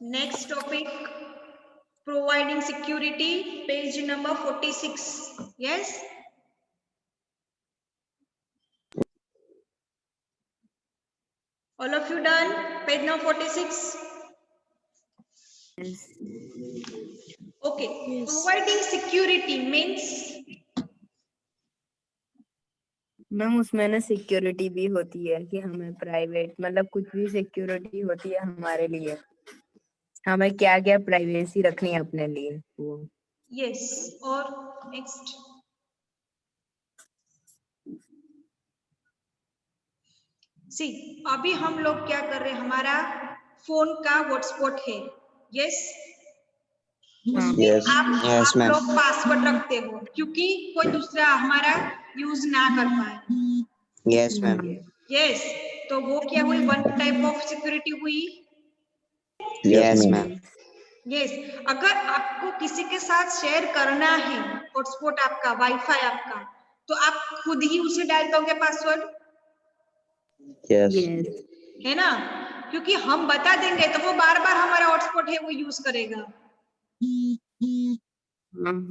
Next topic, providing security, page number 46. Yes? All of you done? Page number 46? Yes. Okay. Yes. Providing security means ma'am उसमें ना security भी होती है कि हमें प्राइवेट मतलब कुछ भी सिक्योरिटी होती है हमारे लिए, हमें क्या क्या प्राइवेसी रखनी है अपने लिए वो। yes. और next. सी अभी हम लोग क्या कर रहे हैं, हमारा फोन का हॉटस्पॉट है। यस, उसमें Yes. आप Yes, ma'am. लोग पासवर्ड रखते हो क्योंकि कोई दूसरा हमारा यूज ना कर पाए। Yes, ma'am. यस, तो वो क्या हुई, वन टाइप ऑफ सिक्योरिटी हुई। Yes, ma'am. यस, अगर आपको किसी के साथ शेयर करना है हॉटस्पॉट आपका, वाईफाई आपका, तो आप खुद ही उसे डाल दोगे पासवर्ड, Yes. है ना, क्योंकि हम बता देंगे तो वो बार बार हमारा हॉटस्पॉट है वो यूज करेगा,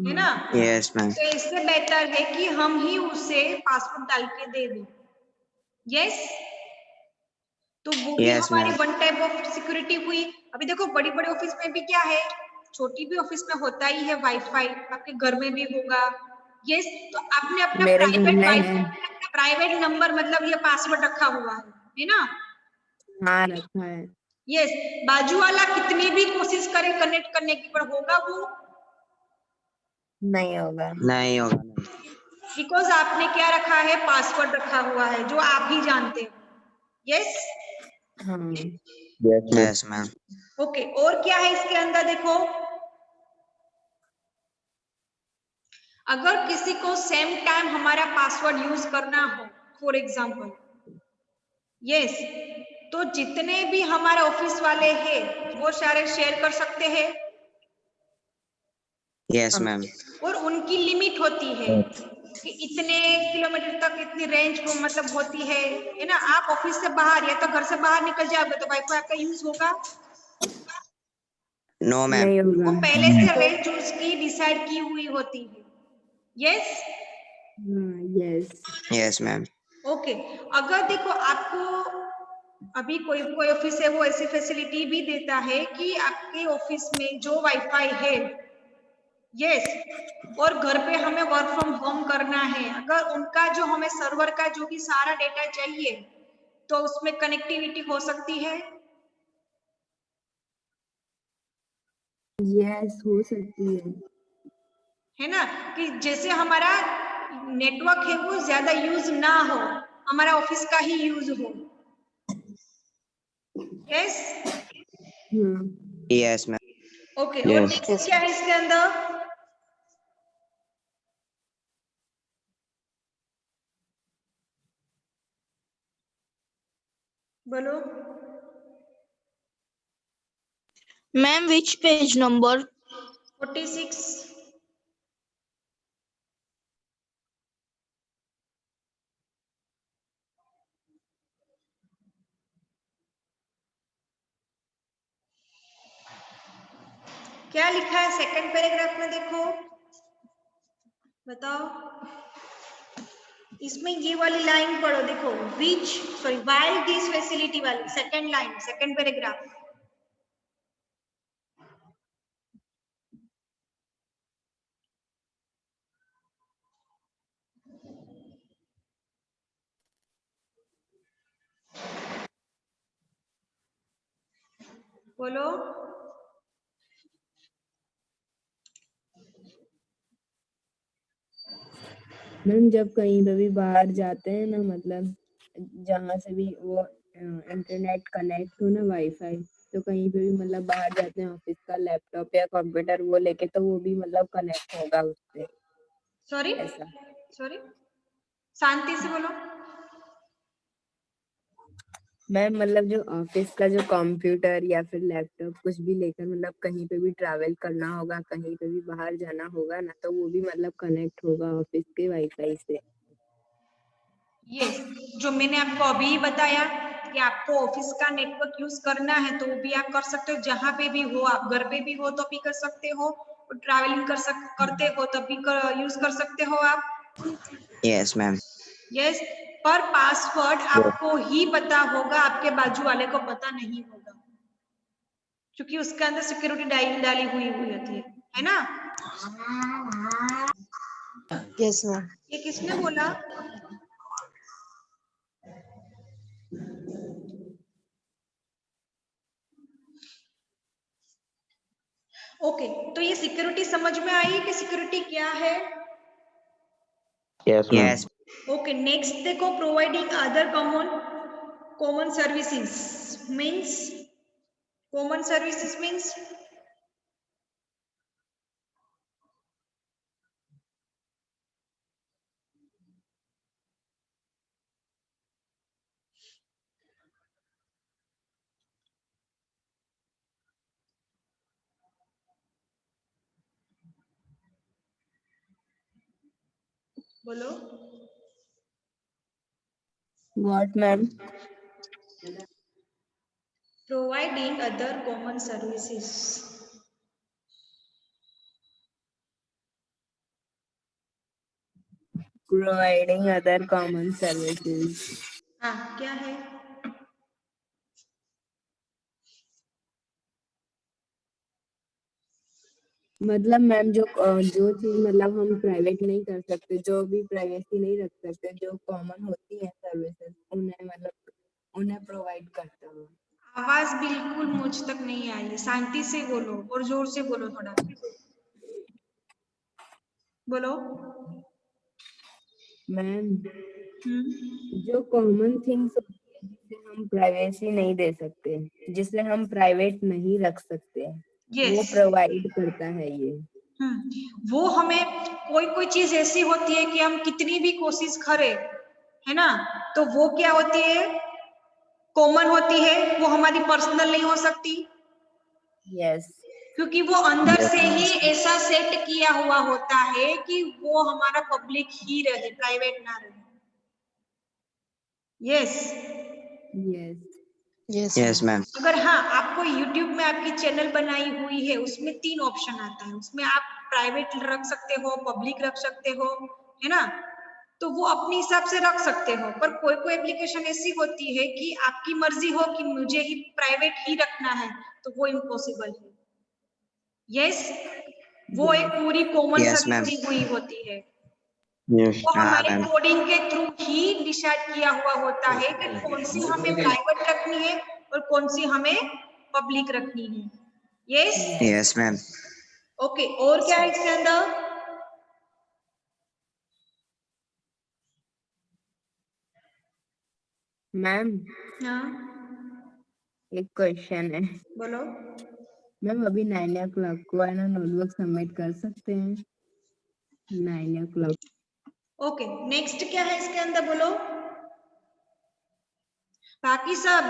है ना। Yes, ma'am. तो इससे बेहतर है कि हम ही उसे पासवर्ड डाल के दे दें। यस, तो वो भी Yes, हमारी ma'am. One type of security हुई। अभी देखो बड़ी बड़ी ऑफिस में भी क्या है, छोटी भी ऑफिस में होता ही है वाईफाई, आपके घर में भी होगा। यस, तो आपने अपना मेरे घर प्राइवेट में वाईफाई, है। प्राइवेट नंबर मतलब ये पासवर्ड रखा हुआ है ना। हाँ रखा है। यस, बाजू वाला कितनी भी कोशिश करे कनेक्ट करने की, पर होगा वो नहीं होगा। नहीं होगा। बिकॉज आपने क्या रखा है, पासवर्ड रखा हुआ है जो आप ही जानते हो। यस, हाँ। Yes, ma'am. ओके। और क्या है इसके अंदर देखो, अगर किसी को सेम टाइम हमारा पासवर्ड यूज करना हो, फॉर एग्जाम्पल, यस, तो जितने भी हमारे ऑफिस वाले हैं वो सारे शेयर कर सकते हैं। Yes, ma'am. और उनकी लिमिट होती है कि इतने किलोमीटर तक इतनी रेंज को मतलब होती है ना। आप ऑफिस से बाहर या तो घर से बाहर निकल जाओगे तो वाईफाई आपका यूज होगा, No, ma'am. नहीं वो होगा। पहले से रेंज उसकी डिसाइड की हुई होती है। Yes, yes. Yes, ma'am. Okay. अगर देखो आपको अभी कोई कोई ऑफिस है वो ऐसी फैसिलिटी भी देता है कि आपके ऑफिस में जो वाईफाई है, यस, और घर पे हमें वर्क फ्रॉम होम करना है, अगर उनका जो हमें सर्वर का जो भी सारा डेटा चाहिए तो उसमें कनेक्टिविटी हो सकती यस हो सकती है ना, कि जैसे हमारा नेटवर्क है वो ज्यादा यूज ना हो, हमारा ऑफिस का ही यूज हो। Yes, Yes, ma'am. ओके। और नेक्स्ट क्या है इसके अंदर, बोलो। Ma'am, which page number? 46। क्या लिखा है सेकंड पैराग्राफ में, देखो बताओ। इसमें ये वाली लाइन पढ़ो, देखो, which sorry while this facility वाली सेकंड लाइन, सेकंड पैराग्राफ। बोलो। मैम जब कहीं पे भी बाहर जाते हैं ना, मतलब जहाँ से भी वो इंटरनेट कनेक्ट हो ना वाईफाई, तो कहीं पे भी मतलब बाहर जाते हैं ऑफिस का लैपटॉप या कंप्यूटर वो लेके, तो वो भी मतलब कनेक्ट होगा उससे। सॉरी ऐसा सॉरी, शांति से बोलो। मैम मतलब जो ऑफिस का जो कंप्यूटर या फिर लैपटॉप कुछ भी लेकर मतलब कहीं पे भी ट्रैवल करना होगा, कहीं पे भी बाहर जाना होगा ना, तो वो भी मतलब कनेक्ट होगा ऑफिस के वाईफाई से। ये जो मैंने आपको अभी बताया कि आपको ऑफिस का नेटवर्क यूज करना है तो वो भी आप कर सकते हो, जहाँ पे भी हो, आप घर पे भी हो तो भी कर सकते हो, और ट्रैवलिंग करते हो तब भी यूज कर सकते हो आप। Yes, ma'am. यस, पर पासवर्ड आपको ही पता होगा, आपके बाजू वाले को पता नहीं होगा, क्योंकि उसके अंदर सिक्योरिटी डाली हुई होती है ना। Yes, ma'am. ये किसने बोला? ओके, तो ये सिक्योरिटी समझ में आई कि सिक्योरिटी क्या है? Yes, ma'am. Yes. Okay, next देखो, providing other common services means, common services means बोलो। What, ma'am? Providing other common services. Providing other common services. हाँ, क्या है? मतलब मैम जो चीज मतलब हम प्राइवेट नहीं कर सकते, जो भी प्राइवेसी नहीं रख सकते, जो कॉमन होती है सर्विसेज, उन्हें मतलब उन्हें प्रोवाइड करता हूँ। आवाज बिल्कुल मुझ तक नहीं आई है, शांति से बोलो और जोर से बोलो थोड़ा, बोलो। मैम, हम्म, जो कॉमन थिंग्स होती है जिसे हम प्राइवेसी नहीं दे सकते, जिसे हम प्राइवेट नहीं रख सकते, वो यस। प्रोवाइड करता है ये। वो हमें, कोई चीज ऐसी होती है कि हम कितनी भी कोशिश करें, है ना, तो वो क्या होती है, कॉमन होती है, वो हमारी पर्सनल नहीं हो सकती, यस। क्योंकि वो अंदर Yes, से ma'am. ही ऐसा सेट किया हुआ होता है कि वो हमारा पब्लिक ही रहे, प्राइवेट ना रहे। Yes. Yes. Yes, Yes, ma'am. ma'am. अगर हाँ, आपको YouTube में आपकी चैनल बनाई हुई है, उसमें 3 ऑप्शन आता है, उसमें आप प्राइवेट रख सकते हो, पब्लिक रख सकते हो, है ना, तो वो अपने हिसाब से रख सकते हो। पर कोई एप्लीकेशन ऐसी होती है कि आपकी मर्जी हो कि मुझे ही प्राइवेट ही रखना है, तो वो इम्पॉसिबल है। यस, वो एक पूरी कॉमन Yes, सर्विस ma'am. दी हुई होती है, Yes. वो हाँ हमारे मैम। कोडिंग के थ्रू ही डिसाइड किया हुआ होता है कि कौन सी हमें प्राइवेट रखनी है और कौन सी हमें पब्लिक रखनी है। Yes, Yes, ma'am. ओके, और क्या है इसके अंदर? मैम, हाँ, एक क्वेश्चन है। बोलो। मैम, अभी 9 o'clock को है ना, नोटबुक सबमिट कर सकते हैं 9 o'clock? ओके, नेक्स्ट क्या है इसके अंदर, बोलो। बाकी सब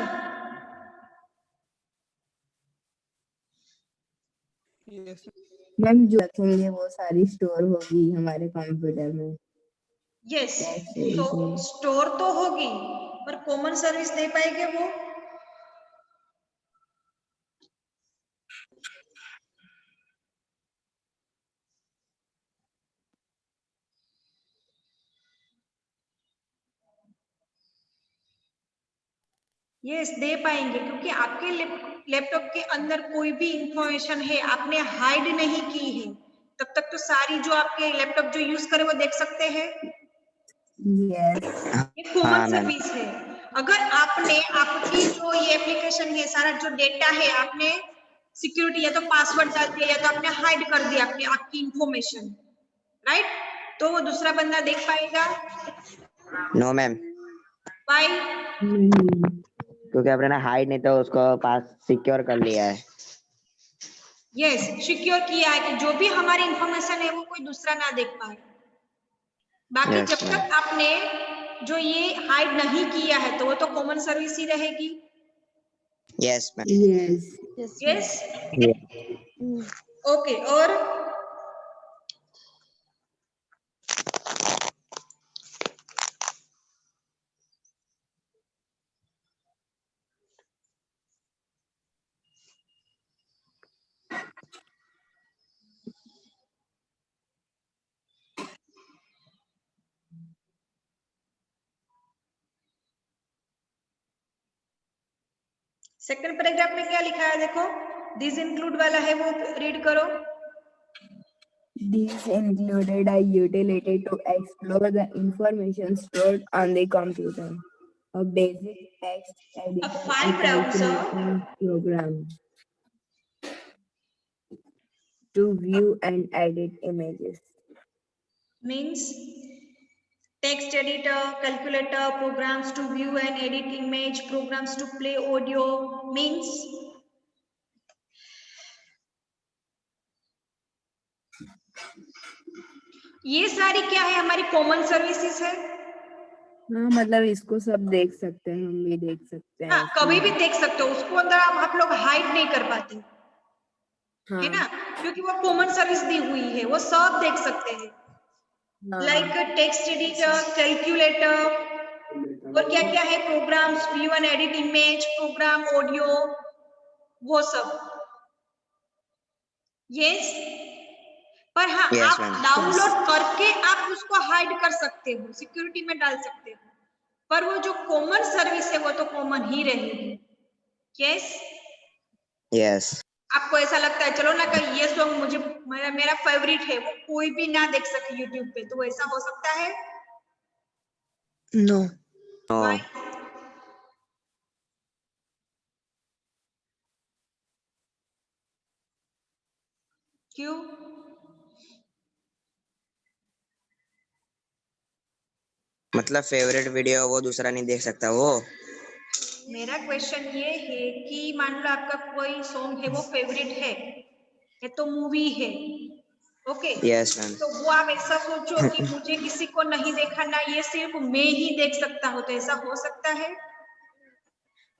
मैम, जो रखेंगे वो सारी स्टोर होगी हमारे कंप्यूटर में। यस, कैसे तो इसमें? स्टोर तो होगी, पर कॉमन सर्विस दे पाएंगे वो? यस, दे पाएंगे, क्योंकि आपके लैपटॉप के अंदर कोई भी इंफॉर्मेशन है आपने हाइड नहीं की है, तब तक तो सारी जो आपके लैपटॉप जो यूज करे वो देख सकते हैं। यस। ये कॉमन हाँ मैम। सर्विस है। अगर आपने आपकी जो ये एप्लीकेशन है, सारा जो डेटा है, आपने सिक्योरिटी या तो पासवर्ड डाल दिया या तो आपने हाइड कर दिया अपनी आपकी इंफॉर्मेशन, राइट, तो वो दूसरा बंदा देख पाएगा? No ma'am, bye. नहीं। क्योंकि आपने ना हाइड नहीं तो उसको पास सिक्योर कर लिया है। यस, सिक्योर किया है कि जो भी हमारी इंफॉर्मेशन है वो कोई दूसरा ना देख पाए। बाकी Yes, जब ma'am. तक आपने जो ये हाइड नहीं किया है तो वो तो कॉमन सर्विस ही रहेगी। Yes, ma'am. Yes. Yes, ma'am. Yes, Yeah. Okay, और सेकंड पैराग्राफ में क्या लिखा है देखो, दिस इंक्लूड वाला है वो रीड करो। These included a utility to explore the information stored on the computer, a basic text editor, file and browser. calculator program to view and edit images. Means text editor, calculator, programs to view and edit image, programs to play audio, means ये सारी क्या है, हमारी common services है। हाँ मतलब इसको सब देख सकते हैं, हम भी देख सकते हैं हाँ, कभी भी देख सकते हो उसको, अंदर आप लोग हाइड नहीं कर पाते, है ना, क्योंकि वो कॉमन सर्विस दी हुई है, वो सब देख सकते हैं। लाइक टेक्स्ट एडिटर, कैलकुलेटर, और क्या क्या है, programs, view and edit image, program, audio, वो सब। यस, पर हाँ Yes, आप ma'am. डाउनलोड करके आप उसको हाइड कर सकते हो, सिक्योरिटी में डाल सकते हो, पर वो जो कॉमन सर्विस है वो तो कॉमन ही रहेगी। Yes, Yes. आपको ऐसा लगता है चलो ना कि ये सॉन्ग मुझे मेरा फेवरेट है, वो कोई भी ना देख सके यूट्यूब पे, तो ऐसा हो सकता है? No. No. Why? क्यों? मतलब फेवरेट वीडियो वो दूसरा नहीं देख सकता वो। मेरा क्वेश्चन ये है कि मान लो आपका कोई सॉन्ग है वो फेवरेट है, ये तो मूवी है, ओके? Yes, ma'am. तो वो आप ऐसा सोचो कि मुझे किसी को नहीं देखा ना, ये सिर्फ मैं ही देख सकता हूँ, तो ऐसा हो सकता है?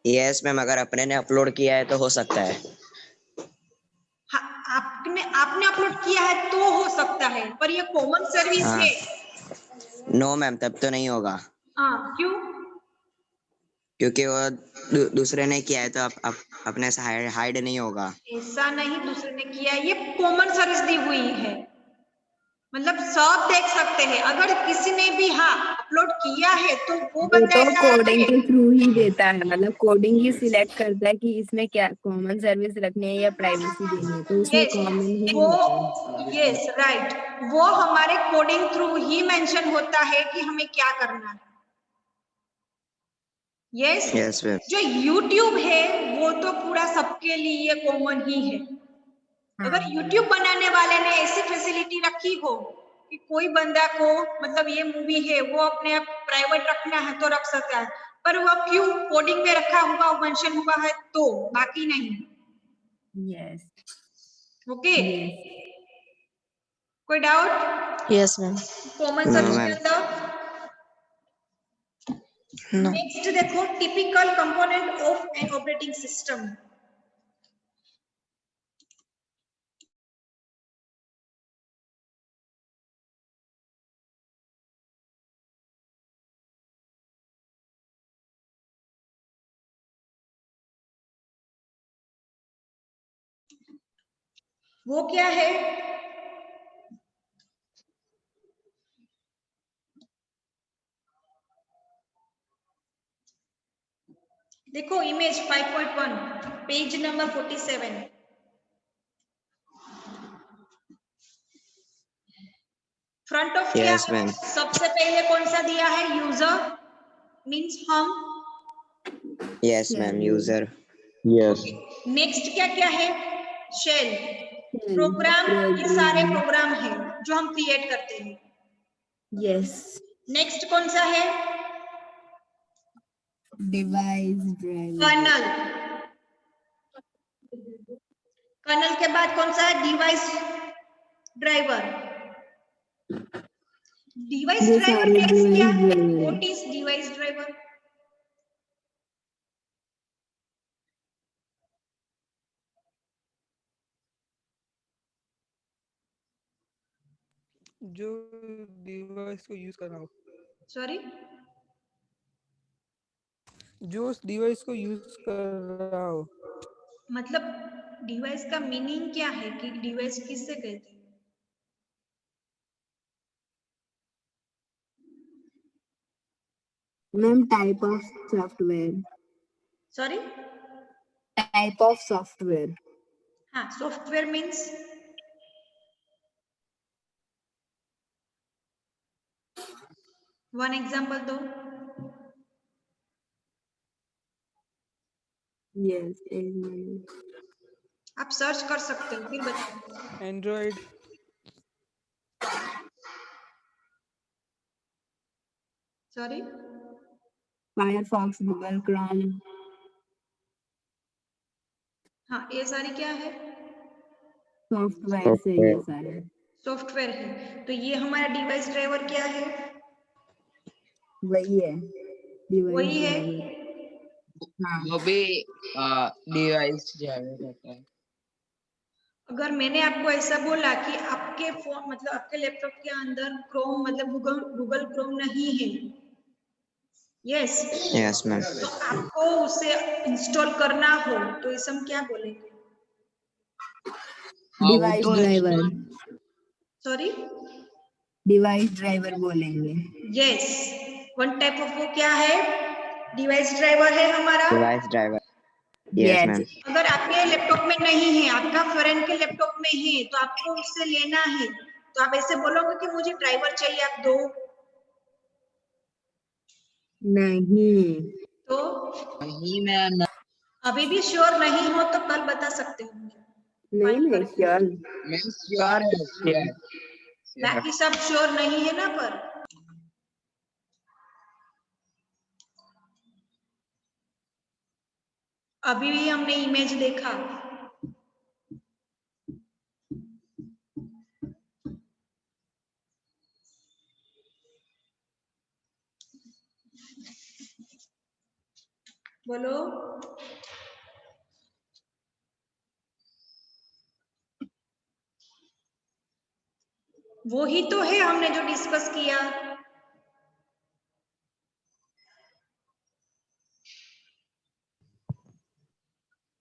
Yes, मैम, अगर अपने ने अपलोड किया है तो हो सकता है। हाँ, आपने अपलोड किया है तो हो सकता है, पर ये कॉमन सर्विस हाँ। है। नो मैम, तब तो नहीं होगा, हाँ, क्यों? क्योंकि वो दूसरे ने किया है तो अपने से हाइड नहीं होगा। ऐसा नहीं दूसरे ने किया, ये कॉमन सर्विस दी हुई है, मतलब सब देख सकते हैं। अगर किसी ने भी हाँ अपलोड किया है तो वो वो बंदा तो ऐसा कोडिंग है, के थ्रू ही देता है, मतलब कोडिंग ही सिलेक्ट करता है कि इसमें क्या कॉमन सर्विस रखनी है या प्राइवेसी देनी है, तो उसमें यस कॉमन ही वो, होता है। यस राइट, वो हमारे कोडिंग थ्रू ही मेंशन होता है कि हमें क्या करना है। Yes, yes ma'am. जो YouTube है वो तो पूरा सबके लिए कॉमन ही है। अगर YouTube बनाने वाले ने ऐसी फैसिलिटी रखी हो कि कोई बंदा को मतलब ये मूवी है वो अपने आप प्राइवेट रखना है तो रख सकता है, पर वो क्यों कोडिंग में रखा हुआ मेंशन हुआ है, तो बाकी नहीं। यस ओके, यस कोई doubt Yes, ma'am. Common no service के मैम। अंदर? No. नेक्स्ट देखो, typical component of an operating system. वो क्या है? देखो image 5.1 page number 47, front of क्या यस है? मैम। सबसे पहले कौन सा दिया है? यूजर, मींस हम। Yes ma'am, user. Yes. Next क्या क्या है? शेल, प्रोग्राम, ये सारे प्रोग्राम है जो हम क्रिएट करते हैं। यस नेक्स्ट कौन सा है? Device driver. कर्नल, कर्नल के बाद कौन सा है? Device driver. डिवाइस ये ड्राइवर सारे मींस क्या? डिवाइस ड्राइवर है। What is device driver? जो डिवाइस को यूज कर रहा हो, सॉरी, जो उस डिवाइस को यूज कर रहा हो। मतलब डिवाइस का मीनिंग क्या है कि डिवाइस किससे कहते हैं? Ma'am type of software. Sorry, type of software. हाँ, सॉफ्टवेयर मीन्स वन एग्जांपल दो। यस, एक मिनट। आप सर्च कर सकते हो, फिर बताओ। Android, sorry, Firefox, Google Chrome. हाँ, ये सारी क्या है? सॉफ्टवेयर से ये सारे। सॉफ्टवेयर है। तो ये हमारा डिवाइस ड्राइवर क्या है? वही है डिवाइस वही है। ड्राइवर। हाँ, वो भी डिवाइस ड्राइवर होता है। अगर मैंने आपको ऐसा बोला कि आपके फोन मतलब आपके लैपटॉप के अंदर क्रोम मतलब गूगल क्रोम नहीं है, यस, यस मैम। तो आपको उसे इंस्टॉल करना हो तो इसे हम क्या बोलेंगे? वो डिवाइस तो ड्राइवर। सॉरी, डिवाइस ड्राइवर बोलेंगे। यस, वन टाइप ऑफ वो क्या है? डिवाइस ड्राइवर है हमारा। Device driver, yes ma'am. Yes. अगर आपके लैपटॉप में नहीं है, आपका फ्रेंड के लैपटॉप में है, तो आपको उससे लेना है, तो आप ऐसे बोलोगे कि मुझे ड्राइवर चाहिए, आप दो। नहीं, तो नहीं मैं अभी भी श्योर नहीं हो तो कल बता सकते हो मुझे, नहीं फाइंड नहीं, करके। श्योर। श्योर है, श्योर। बाकी सब श्योर नहीं है ना, पर अभी भी हमने इमेज देखा। बोलो। वो ही तो है हमने जो डिस्कस किया।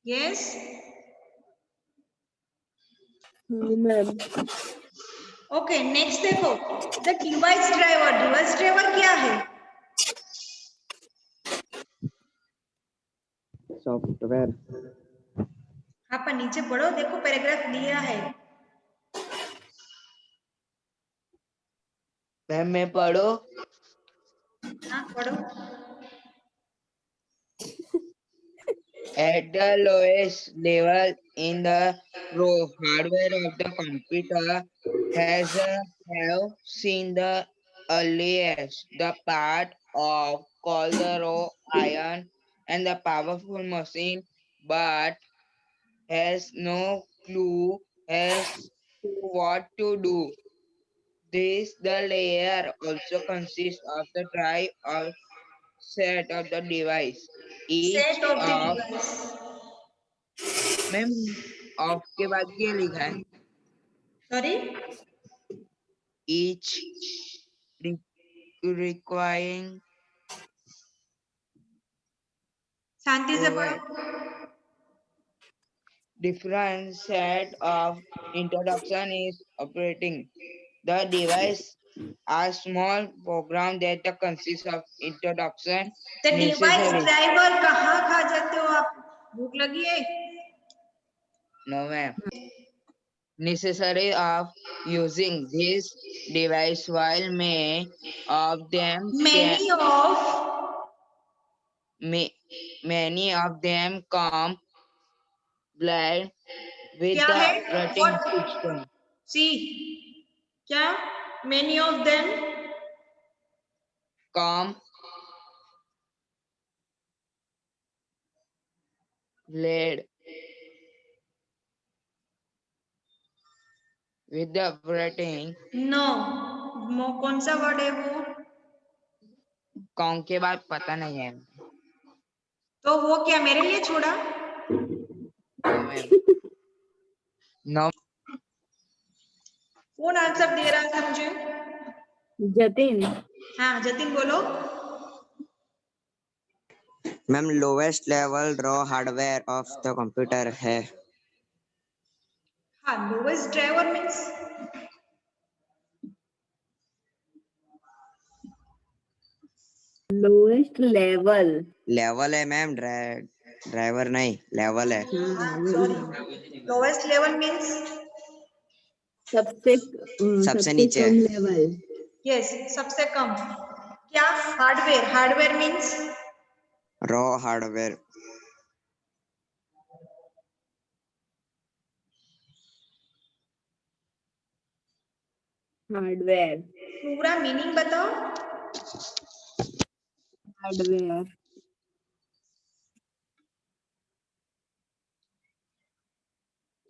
Yes, ma'am. ओके, नेक्स्ट देखो, the device driver. Device driver क्या है? सॉफ्टवेयर। हाँ, पर नीचे पढ़ो, देखो पैराग्राफ दिया है। मैम मैं पढ़ो। हाँ, पढ़ो। At the lowest level in the hardware of the computer has have seen the earliest the part of called the raw iron and the powerful machine, but has no clue as to what to do. This the layer also consists of the drive or set of the device. Each set of the of device. Ma'am of के बाद क्या लिखा है? Sorry, Each requiring शांति से पढ़ो। different set of introduction is operating. The device are small program that consists of introduction तो device necessary. Driver कहाँ खा जाते हो आप? भूख लगी है? No ma'am. Necessary of using this device while many of them can Many of many of them come blind with क्या the है? operating What? system. सी क्या? Many of them Come led with the operating no. कौन सा word है वो? कौन के बाद पता नहीं है। तो वो क्या मेरे लिए छोड़ा? No ma'am. नो कौन आंसर दे रहा था मुझे? जतिन। हाँ, जतिन बोलो। Ma'am lowest level raw hardware of the computer है। हाँ, lowest driver means lowest level. Level है मैम, ड्राइव ड्राइवर नहीं, लेवल है। हाँ वही सॉरी, है। लोवेस्ट लेवल मीन्स सबसे सबसे नीचे। कम लेवल। यस, सबसे कम। क्या? Hardware. Hardware means raw hardware. Hardware. पूरा मीनिंग बताओ। हार्डवेयर।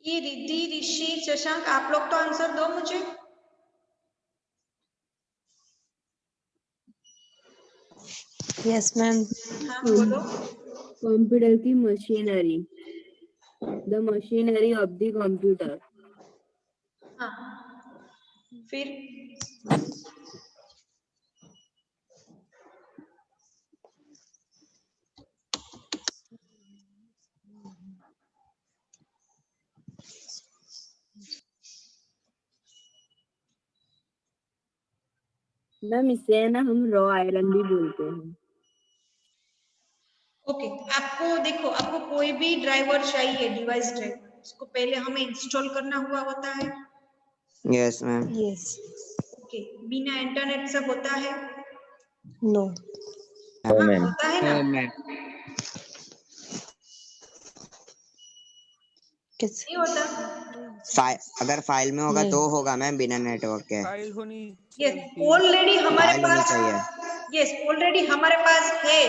ये रिद्धि, ऋषि, शशांक, आप लोग तो आंसर दो मुझे। Yes ma'am. हाँ बोलो। कंप्यूटर की machinery, the machinery of the computer. हाँ, फिर मैम इसे है ना हम रॉ आयरन भी बोलते हैं। ओके, आपको देखो, आपको कोई भी ड्राइवर चाहिए, डिवाइस ड्राइवर, उसको पहले हमें इंस्टॉल करना हुआ होता है। Yes ma'am. यस। ओके, बिना इंटरनेट से होता है? नो। नो हाँ, मैम। होता है ना? No, ma'am. किस नहीं होता? अगर फाइल में होगा नहीं। तो होगा मैम, बिना नेटवर्क के। फाइल होनी यस, चाहिए। ऑलरेडी हमारे फाइल होनी पास, चाहिए। यस, ऑलरेडी हमारे पास है,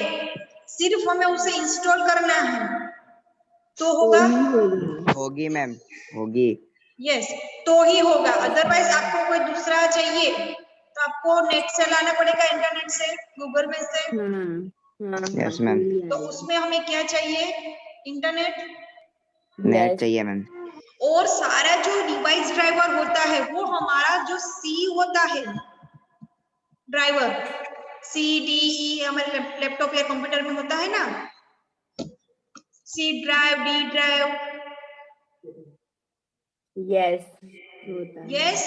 सिर्फ हमें उसे इंस्टॉल करना है, तो तो होगा? ही होगा। होगी मैम, होगी। यस, तो ही होगा। अदरवाइज आपको कोई दूसरा चाहिए तो आपको नेट से लाना पड़ेगा, इंटरनेट से, गूगल में से। हाँ हाँ हाँ यस मैम। वही तो आएगा। उसमें हमें क्या चाहिए? इंटरनेट। Net yes. चाहिए मैम। और सारा जो डिवाइस ड्राइवर होता है वो हमारा जो सी होता है, ड्राइवर, सी डी ई, हमारे लैपटॉप या कंप्यूटर में होता है ना, C drive, D drive. Yes होता है। यस,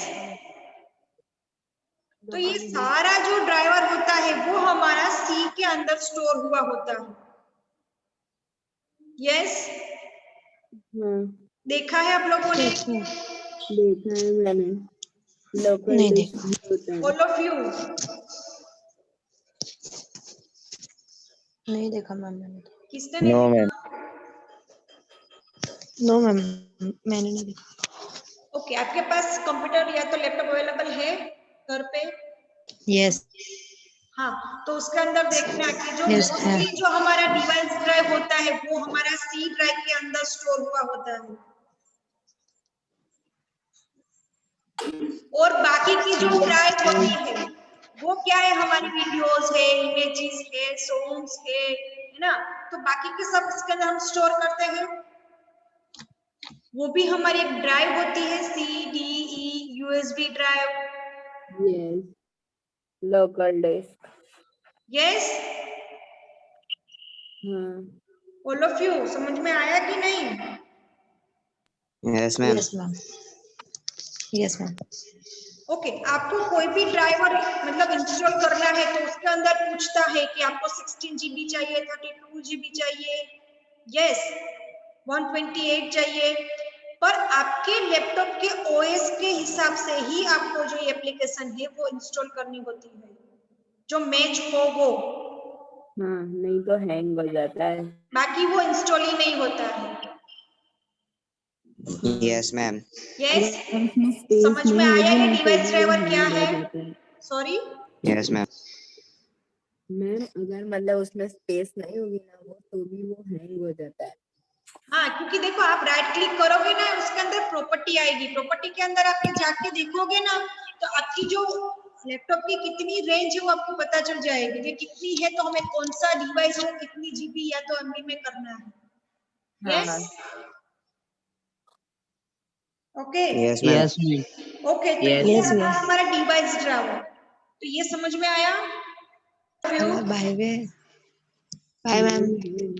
तो ये सारा जो ड्राइवर होता है वो हमारा सी के अंदर स्टोर हुआ होता है। यस, हाँ देखा है आप लोगों ने? Yes ma'am. देखा है मैंने। लोकल नहीं डिस्क देखा। भी होता है। All of you? नहीं देखा मैम मैंने। किसने नहीं नो देखा? मैम। नो मैम मैंने नहीं देखा। ओके, आपके पास कंप्यूटर या तो लैपटॉप अवेलेबल है घर पे? यस। हाँ, तो उसके अंदर देखना कि जो यस है। मोस्टली जो हमारा डिवाइस ड्राइव होता है वो हमारा सी ड्राइव के अंदर स्टोर हुआ होता है, और बाकी की जो ड्राइव होती है वो क्या है? हमारी वीडियोस है, इमेजेस है, सॉन्ग्स है ना? तो बाकी के सब इसके अंदर हम स्टोर करते हैं, वो भी हमारी एक ड्राइव होती है, C D E USB drive. Yes, local disk. Yes, हाँ ऑल ऑफ यू समझ में आया कि नहीं? Yes ma'am. Yes ma'am. Yes ma'am. Okay, आपको कोई भी ड्राइवर मतलब इंस्टॉल करना है तो उसके अंदर पूछता है कि आपको 16 GB चाहिए, 32 GB चाहिए, यस, 128 चाहिए, पर आपके लैपटॉप के ओएस के हिसाब से ही आपको जो एप्लीकेशन है वो इंस्टॉल करनी होती है, जो मैच हो वो, हाँ, नहीं तो हैंग हो जाता है। बाकी वो इंस्टॉल ही नहीं होता है। Yes ma'am. यस, अगर उसमें स्पेस समझ में नहीं आया होगी कि ना तो डिवाइस भी वो ड्राइवर क्या हैंग हो है? जाता है। Sorry yes ma'am. मैम अगर मतलब उसमें स्पेस नहीं होगी ना वो तो भी वो हैंग हो जाता है। हाँ, क्योंकि देखो आप राइट क्लिक करोगे ना, उसके अंदर प्रॉपर्टी आएगी, प्रॉपर्टी के अंदर आप जाके देखोगे ना तो आपकी जो लैपटॉप की कितनी रेंज है वो आपको पता चल जाएगी कि कितनी है, तो हमें कौन सा डिवाइस को कितनी जीबी या तो एमबी में करना है। हाँ yes, okay yes ma'am. Yes, ma'am. Okay, तो Yes, ये यस ma'am. रहा मैम। हमारा डिवाइस ड्राइवर। तो ये समझ में आया? Bye bye. Bye ma'am. नहीं,